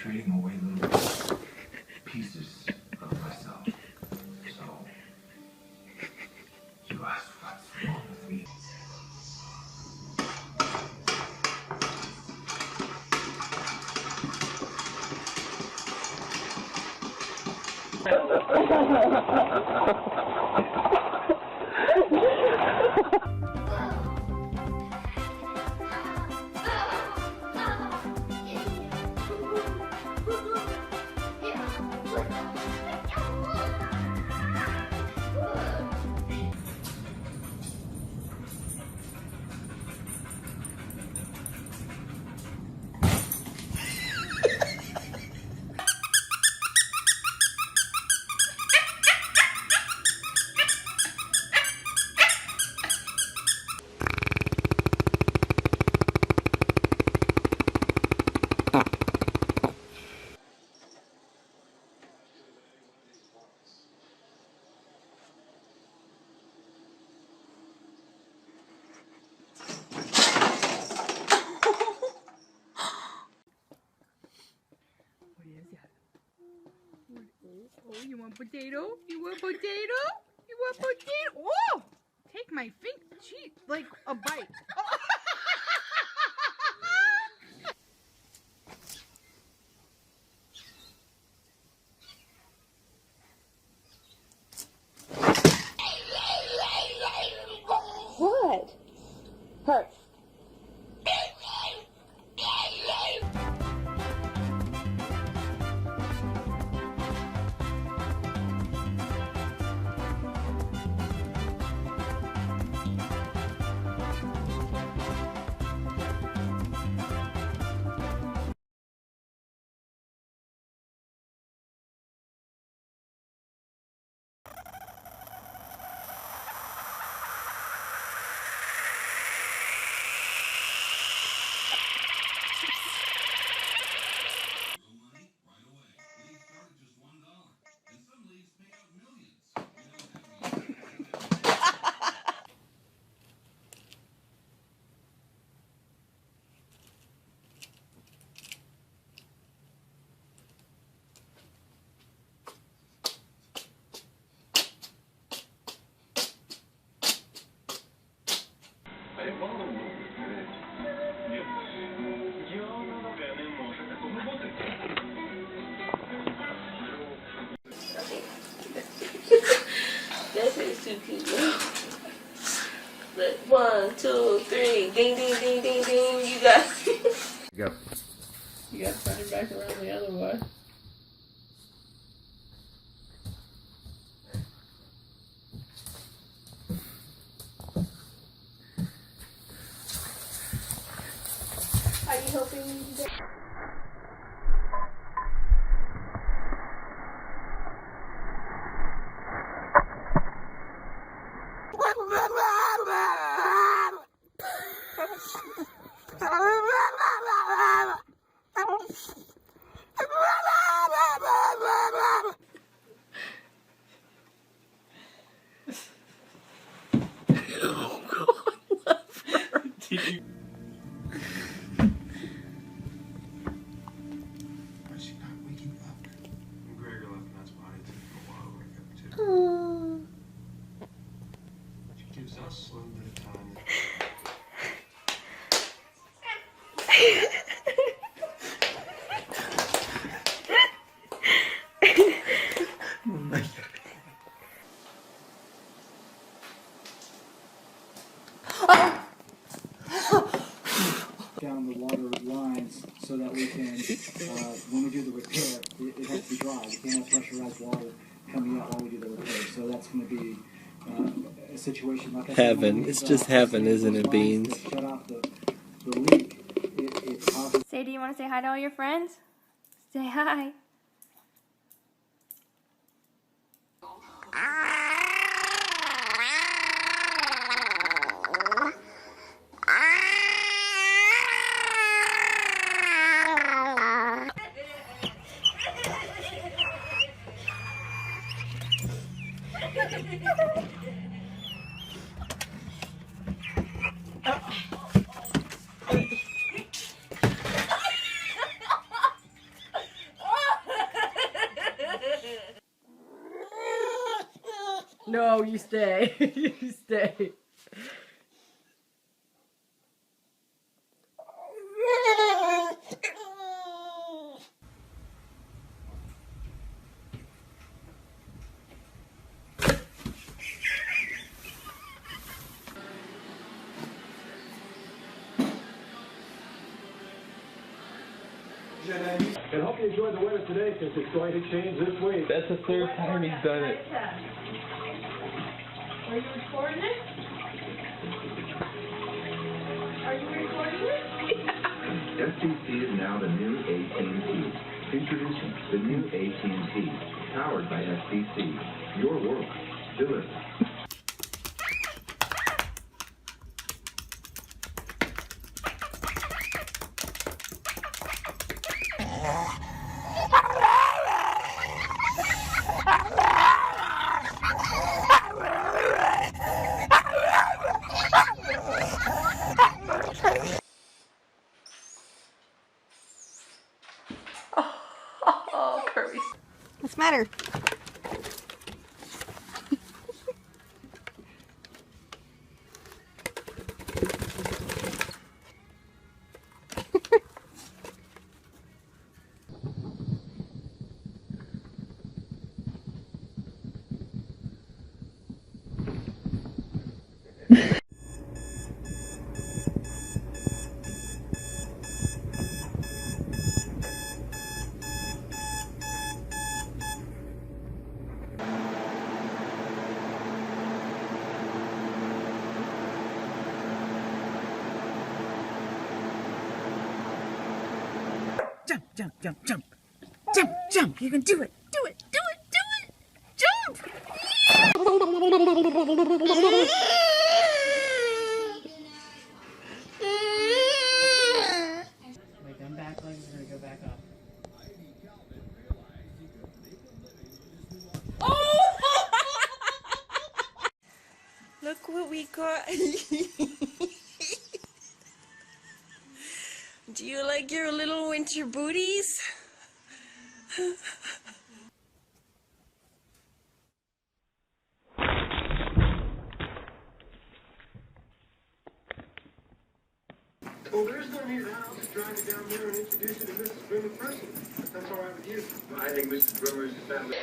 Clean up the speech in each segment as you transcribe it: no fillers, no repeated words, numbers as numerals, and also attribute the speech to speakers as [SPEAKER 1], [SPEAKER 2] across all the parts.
[SPEAKER 1] trading away little pieces of myself. So, you ask what's wrong with me.
[SPEAKER 2] Oh, you want potato? You want potato? You want potato? Oh! Take my finger. Gee, like a bite. Oh.
[SPEAKER 3] What? Hurt. This is too cute. Look, 1, 2, 3, ding, ding, ding, ding, ding. You got.
[SPEAKER 1] Go.
[SPEAKER 3] You got to turn it back around the other way. Are you helping me today?
[SPEAKER 4] Down the water lines so that we can, when we do the repair, it has to be dry. We can't have pressurized water coming out while we do the repair. So that's going to be a situation like
[SPEAKER 5] heaven. It's just heaven, isn't it, Beans?
[SPEAKER 4] Shut off the leak. It's possible.
[SPEAKER 6] Say, do you want to say hi to all your friends? Say hi.
[SPEAKER 2] No, you stay. You stay.
[SPEAKER 7] And hope you enjoy the weather today because it's going to change this week.
[SPEAKER 5] That's the third time he's done it.
[SPEAKER 3] Are you recording it? Are you recording it?
[SPEAKER 1] FCC is now the new AT&T. Introducing the new AT&T, powered by FCC. Your world, delivered.
[SPEAKER 3] Oh, Kirby.
[SPEAKER 6] What's the matter?
[SPEAKER 2] Jump, jump, jump, jump. Jump, jump. You can do it. Do it, do it, do it. Jump. Wait, them back legs are going to go back up.
[SPEAKER 3] Look what we got. Do you like your little winter booties?
[SPEAKER 7] Well, there's no need now to drive you down there and introduce you to Mrs. Brim in person. If that's all right with you.
[SPEAKER 1] I think Mrs. Brimmer is the family.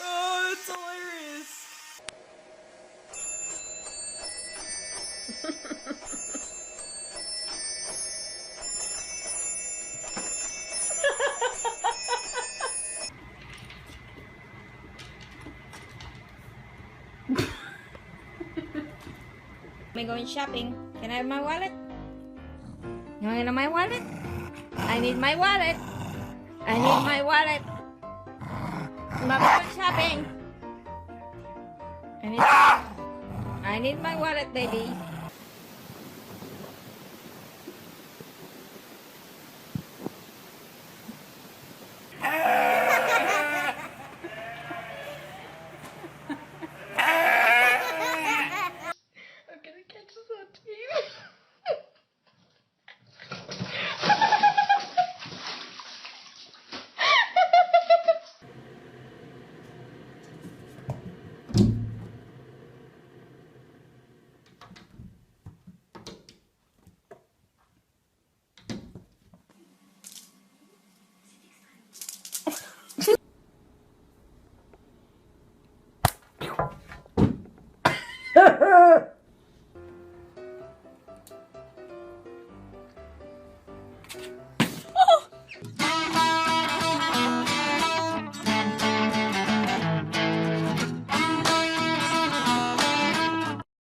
[SPEAKER 3] Oh, that's hilarious.
[SPEAKER 6] Am I going shopping? Can I have my wallet? You want to know my wallet? I need my wallet. I need my wallet. Mama going shopping. I need my wallet, baby.